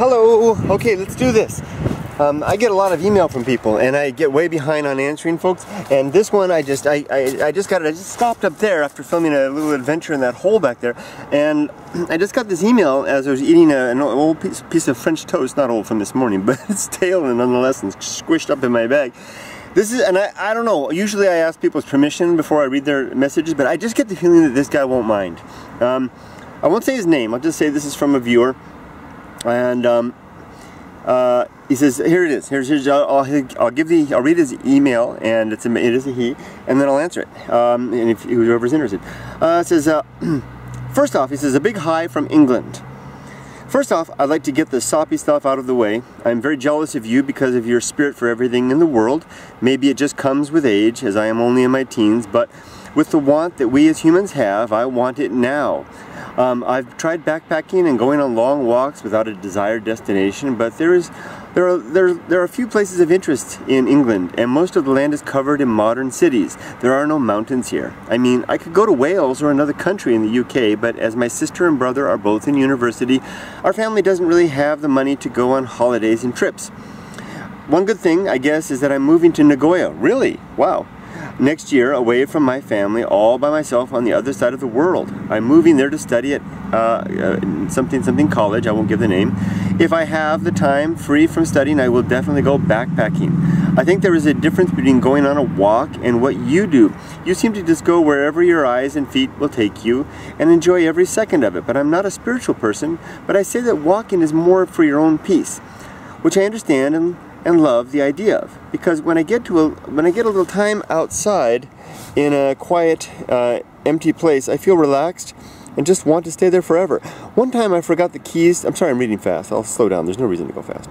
Hello. Okay, let's do this. I get a lot of email from people, and I get way behind on answering, folks. And this one, I just stopped up there after filming a little adventure in that hole back there, and I just got this email as I was eating an old piece of French toast, not old from this morning, but it's stale and nonetheless and squished up in my bag. This is, and I don't know, usually I ask people's permission before I read their messages, but I just get the feeling that this guy won't mind. I won't say his name, I'll just say this is from a viewer, and he says, here it is, I'll read his email, and it is a he, and then I'll answer it, and if whoever's interested. It says, first off, he says, a big hi from England. First off, I'd like to get the soppy stuff out of the way. I'm very jealous of you because of your spirit for everything in the world. Maybe it just comes with age, as I am only in my teens, but with the want that we as humans have, I want it now. I've tried backpacking and going on long walks without a desired destination, but there are a few places of interest in England, and most of the land is covered in modern cities. There are no mountains here. I mean, I could go to Wales or another country in the UK, but as my sister and brother are both in university, our family doesn't really have the money to go on holidays and trips. One good thing, I guess, is that I'm moving to Nagoya. Really? Wow. Next year, away from my family, all by myself on the other side of the world. I'm moving there to study at something college, I won't give the name. If I have the time free from studying, I will definitely go backpacking. I think there is a difference between going on a walk and what you do. You seem to just go wherever your eyes and feet will take you and enjoy every second of it. But I'm not a spiritual person, but I say that walking is more for your own peace, which I understand and love the idea of, because when I get a little time outside in a quiet, empty place, I feel relaxed and just want to stay there forever. One time I forgot the keys. I'm sorry, I'm reading fast. I'll slow down. There's no reason to go fast.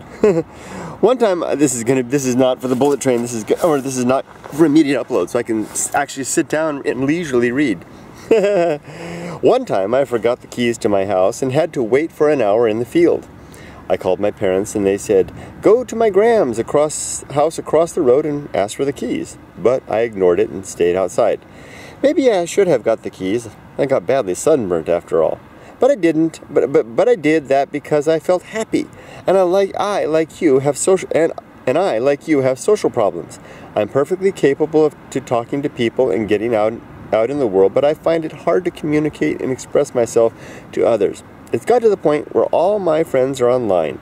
One time, this is not for the bullet train. This is not for immediate upload, so I can actually sit down and leisurely read. One time I forgot the keys to my house and had to wait for an hour in the field. I called my parents and they said, go to my Graham's house across the road and ask for the keys. But I ignored it and stayed outside. Maybe I should have got the keys. I got badly sunburnt after all. But I didn't. But I did that because I felt happy. And I like you have social problems. I'm perfectly capable of talking to people and getting out in the world, but I find it hard to communicate and express myself to others. It's got to the point where all my friends are online,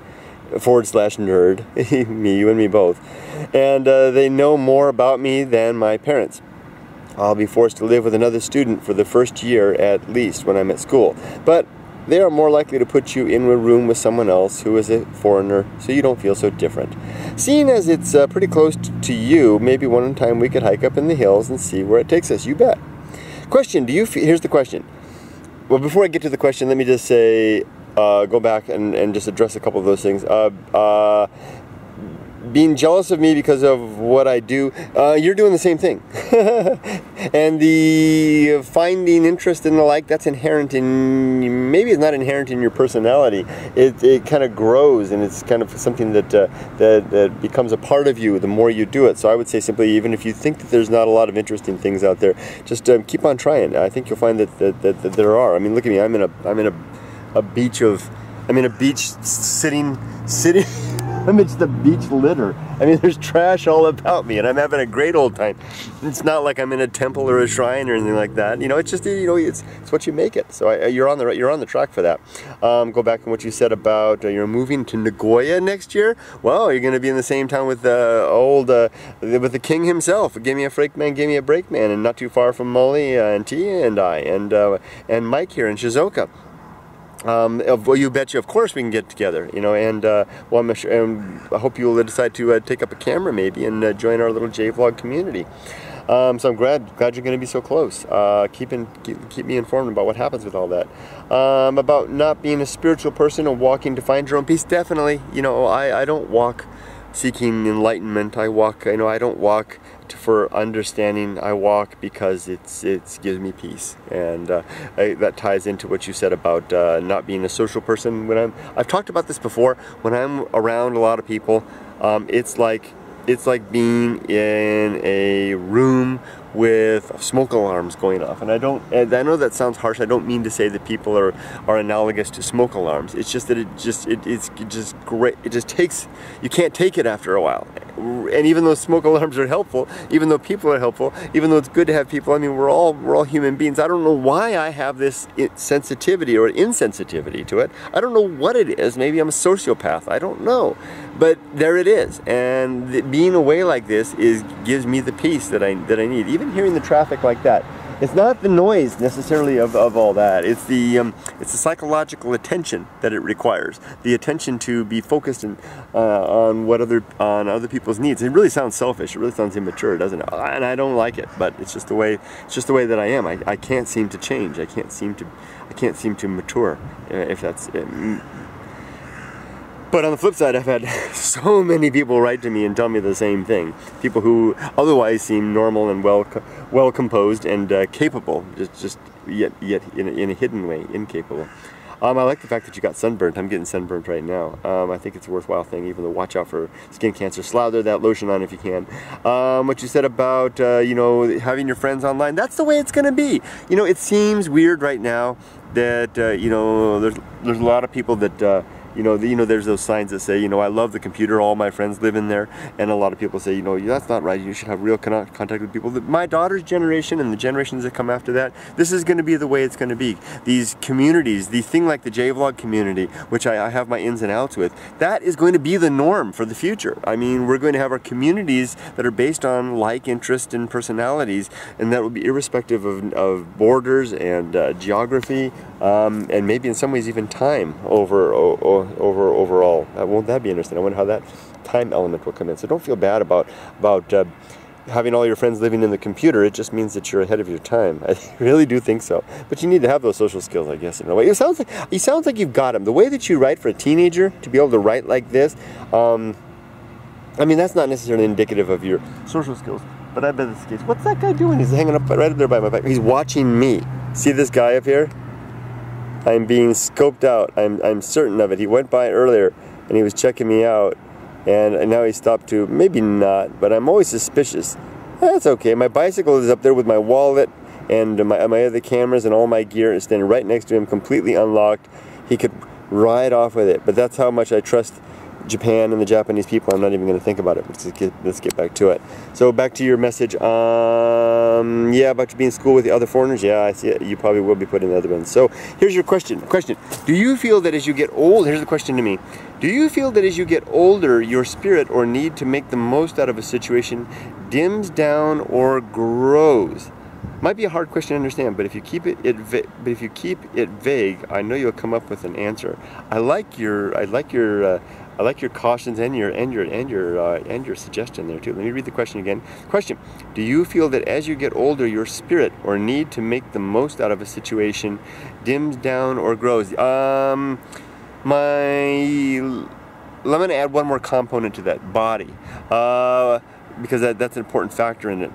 /nerd, me, you and me both, and they know more about me than my parents. I'll be forced to live with another student for the first year at least when I'm at school, but they are more likely to put you in a room with someone else who is a foreigner, so you don't feel so different. Seeing as it's pretty close to you, maybe one time we could hike up in the hills and see where it takes us. You bet. Question, here's the question. Well, before I get to the question, let me just say, go back and just address a couple of those things. Being jealous of me because of what I do, you're doing the same thing. And the finding interest in the like, that's inherent in, maybe it's not inherent in your personality. It kind of grows, and it's kind of something that becomes a part of you the more you do it. So I would say simply, even if you think that there's not a lot of interesting things out there, just keep on trying. I think you'll find that there are. I mean, look at me. I'm in a beach sitting amidst the beach litter. I mean, there's trash all about me, and I'm having a great old time. It's not like I'm in a temple or a shrine or anything like that. You know, it's just, you know, it's what you make it. So you're on the track for that. Go back on what you said about you're moving to Nagoya next year. Well, you're going to be in the same town with with the king himself. Give me a freak man, give me a break man, and not too far from Molly and Tia and I and Mike here in Shizuoka. Well, you betcha, of course we can get together, you know, and I hope you'll decide to take up a camera maybe and join our little J-Vlog community. So I'm glad you're going to be so close. Keep me informed about what happens with all that. About not being a spiritual person and walking to find your own peace, definitely, you know, I don't walk seeking enlightenment. I don't walk for understanding. I walk because it gives me peace, and that ties into what you said about not being a social person. I've talked about this before. When I'm around a lot of people, it's like it's like being in a room with smoke alarms going off. And I know that sounds harsh. I don't mean to say that people are analogous to smoke alarms. It's just that it's just great. It just takes, you can't take it after a while. And even though smoke alarms are helpful, even though people are helpful, even though it's good to have people, I mean, we're all human beings. I don't know why I have this sensitivity or insensitivity to it. I don't know what it is. Maybe I'm a sociopath. I don't know. But there it is. And being away like this gives me the peace that I need. Even hearing the traffic like that. It's not the noise necessarily of all that. It's the psychological attention that it requires. The attention to be focused on other people's needs. It really sounds selfish. It really sounds immature, doesn't it? And I don't like it. But it's just the way that I am. I can't seem to change. I can't seem to mature. If that's it. But on the flip side, I've had so many people write to me and tell me the same thing. People who otherwise seem normal and well composed and capable, just yet in a hidden way, incapable. I like the fact that you got sunburnt. I'm getting sunburnt right now. I think it's a worthwhile thing, even though watch out for skin cancer. Slather that lotion on if you can. What you said about you know, having your friends online, that's the way it's going to be. You know, it seems weird right now that you know, there's a lot of people that you know, there's those signs that say, you know, I love the computer, all my friends live in there, and a lot of people say, you know, that's not right, you should have real contact with people. My daughter's generation and the generations that come after that, this is going to be the way it's going to be. These communities, the thing like the J-Vlog community, which I have my ins and outs with, that is going to be the norm for the future. I mean, we're going to have our communities that are based on like, interest, and personalities, and that will be irrespective of borders and geography, and maybe in some ways even time overall. Won't that be interesting? I wonder how that time element will come in. So don't feel bad about having all your friends living in the computer. It just means that you're ahead of your time. I really do think so. But you need to have those social skills, I guess, in a way. It sounds like you've got them. The way that you write for a teenager, to be able to write like this, I mean, that's not necessarily indicative of your social skills. But I bet it's the case. What's that guy doing? He's hanging up right up there by my back. He's watching me. See this guy up here? I'm being scoped out. I'm certain of it. He went by earlier and he was checking me out, and now he stopped too. Maybe not, but I'm always suspicious. That's okay. My bicycle is up there with my wallet and my other cameras and all my gear is standing right next to him, completely unlocked. He could ride off with it, but that's how much I trust Japan and the Japanese people. I'm not even going to think about it. Let's get back to it. So back to your message. Yeah, about you being in school with the other foreigners. Yeah, I see it. You probably will be put in the other ones. So here's your question. Do you feel that as you get old, here's the question to me. Do you feel that as you get older, your spirit or need to make the most out of a situation dims down or grows? Might be a hard question to understand, but if you keep it vague, I know you'll come up with an answer. I like your cautions and your suggestion there too. Let me read the question again. Question: do you feel that as you get older, your spirit or need to make the most out of a situation dims down or grows? I'm going to add one more component to that: body. Because that's an important factor in it.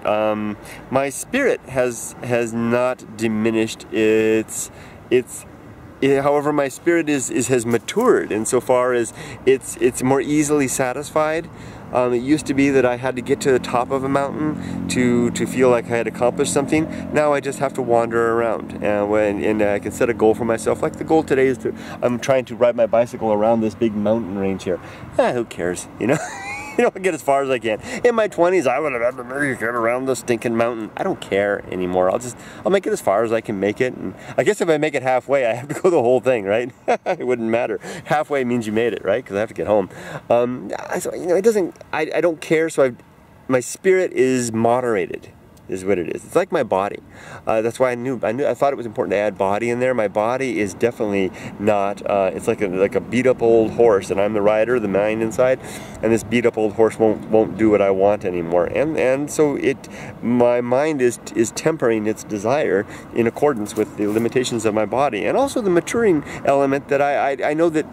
My spirit has not diminished. However, my spirit has matured insofar as it's more easily satisfied. It used to be that I had to get to the top of a mountain to feel like I had accomplished something. Now I just have to wander around, and I can set a goal for myself. Like the goal today is I'm trying to ride my bicycle around this big mountain range here. Who cares, you know? You know, I get as far as I can. In my 20s, I would have had to maybe get around the stinking mountain. I don't care anymore. I'll make it as far as I can make it. And I guess if I make it halfway, I have to go the whole thing, right? It wouldn't matter. Halfway means you made it, right? Because I have to get home. So, you know, I don't care. So my spirit is moderated, is what it is. It's like my body. That's why I thought it was important to add body in there. My body is definitely not, it's like a beat up old horse, and I'm the rider, the mind inside, and this beat up old horse won't do what I want anymore. And so my mind is tempering its desire in accordance with the limitations of my body, and also the maturing element that I know that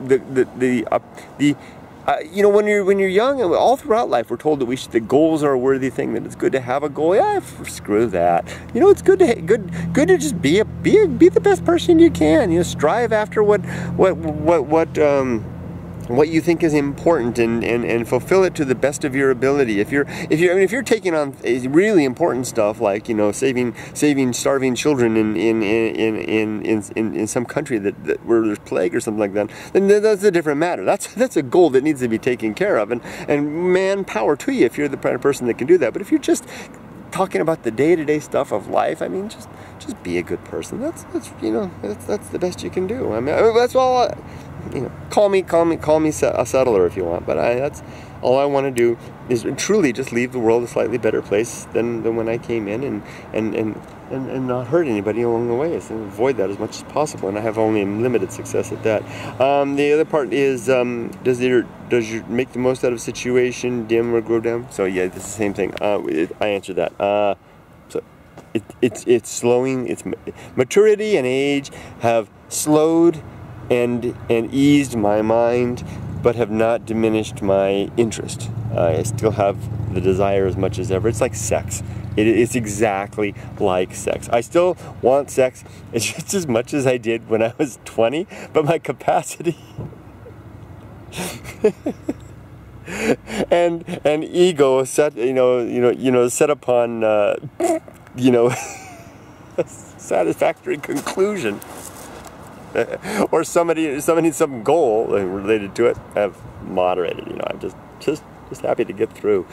you know, when you're young, and all throughout life, we're told that the goals are a worthy thing. That it's good to have a goal. Yeah, screw that. You know, it's good to just be the best person you can. You know, strive after what what you think is important and fulfill it to the best of your ability. If you're taking on really important stuff like, you know, saving starving children in some country where there's plague or something like that, then that's a different matter. That's a goal that needs to be taken care of, and manpower to you if you're the kind of person that can do that. But if you're just talking about the day-to-day stuff of life, I mean, just be a good person. That's the best you can do. I mean, that's all. You know, call me a settler if you want, but that's all I want to do is truly just leave the world a slightly better place than when I came in, and not hurt anybody along the way, and avoid that as much as possible. And I have only limited success at that. The other part is, does you make the most out of situation, dim or grow down? So yeah, it's the same thing. I answered that. So it's slowing. It's maturity and age have slowed and eased my mind, but have not diminished my interest. I still have the desire as much as ever. It's like sex. It's exactly like sex. I still want sex just as much as I did when I was 20, but my capacity and ego set set upon a satisfactory conclusion. Or some goal related to it, have moderated. You know, I'm just happy to get through.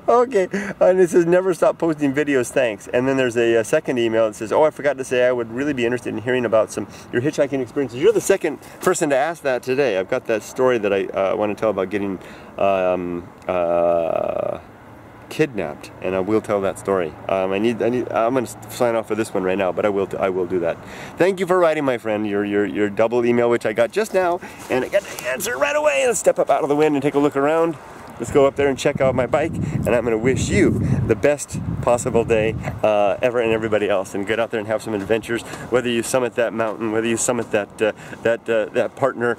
Okay, and it says never stop posting videos, thanks. And then there's a second email that says, oh, I forgot to say I would really be interested in hearing about your hitchhiking experiences. You're the second person to ask that today. I've got that story that I want to tell about getting kidnapped, and I will tell that story. I'm going to sign off for this one right now, but I will do that. Thank you for writing, my friend, your double email, which I got just now, and I got the answer right away. Let's step up out of the wind and take a look around. Let's go up there and check out my bike, and I'm going to wish you the best possible day ever, and everybody else, and get out there and have some adventures, whether you summit that mountain, whether you summit that partner,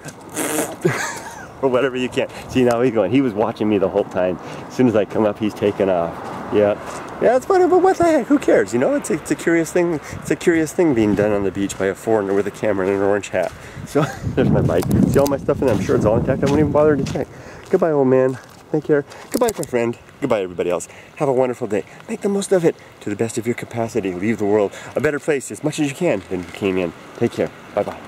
or whatever you can. See, now he's going. He was watching me the whole time. As soon as I come up, he's taken off. Yeah, it's funny, but what the heck? Who cares? You know, it's a curious thing. It's a curious thing being done on the beach by a foreigner with a camera and an orange hat. So there's my bike. See all my stuff in there? I'm sure it's all intact. I won't even bother to check. Goodbye, old man. Take care. Goodbye, my friend. Goodbye, everybody else. Have a wonderful day. Make the most of it to the best of your capacity. Leave the world a better place as much as you can than you came in. Take care. Bye-bye.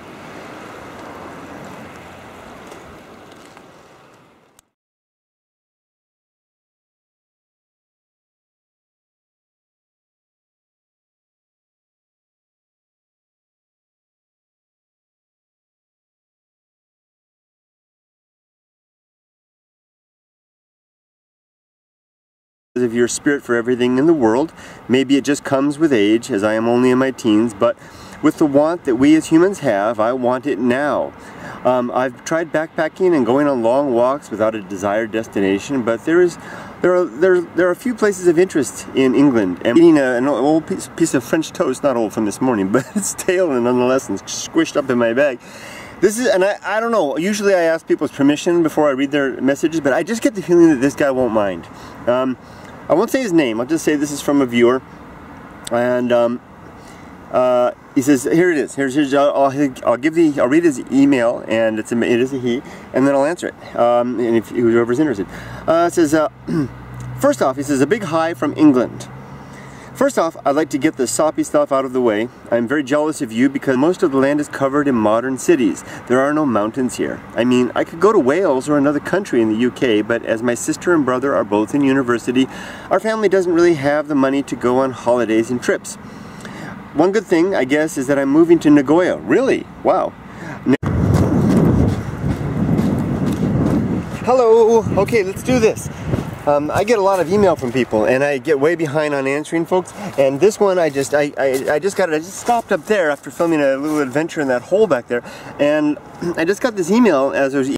Of your spirit for everything in the world. Maybe it just comes with age, as I am only in my teens, but with the want that we as humans have, I want it now. I've tried backpacking and going on long walks without a desired destination, but there are a few places of interest in England. And eating an old piece of French toast, not old from this morning, but it's stale and nonetheless and squished up in my bag. This is, and I don't know, usually I ask people's permission before I read their messages, but I just get the feeling that this guy won't mind. I won't say his name, I'll just say this is from a viewer, and he says, here it is, I'll read his email, and it is a he, and then I'll answer it, and if whoever's interested. It says, first off, he says, a big hi from England. First off, I'd like to get the soppy stuff out of the way. I'm very jealous of you because most of the land is covered in modern cities. There are no mountains here. I mean, I could go to Wales or another country in the UK, but as my sister and brother are both in university, our family doesn't really have the money to go on holidays and trips. One good thing, I guess, is that I'm moving to Nagoya. Really? Wow. Hello. Okay, let's do this. I get a lot of email from people, and I get way behind on answering, folks. And this one, I just stopped up there after filming a little adventure in that hole back there, and I just got this email as I was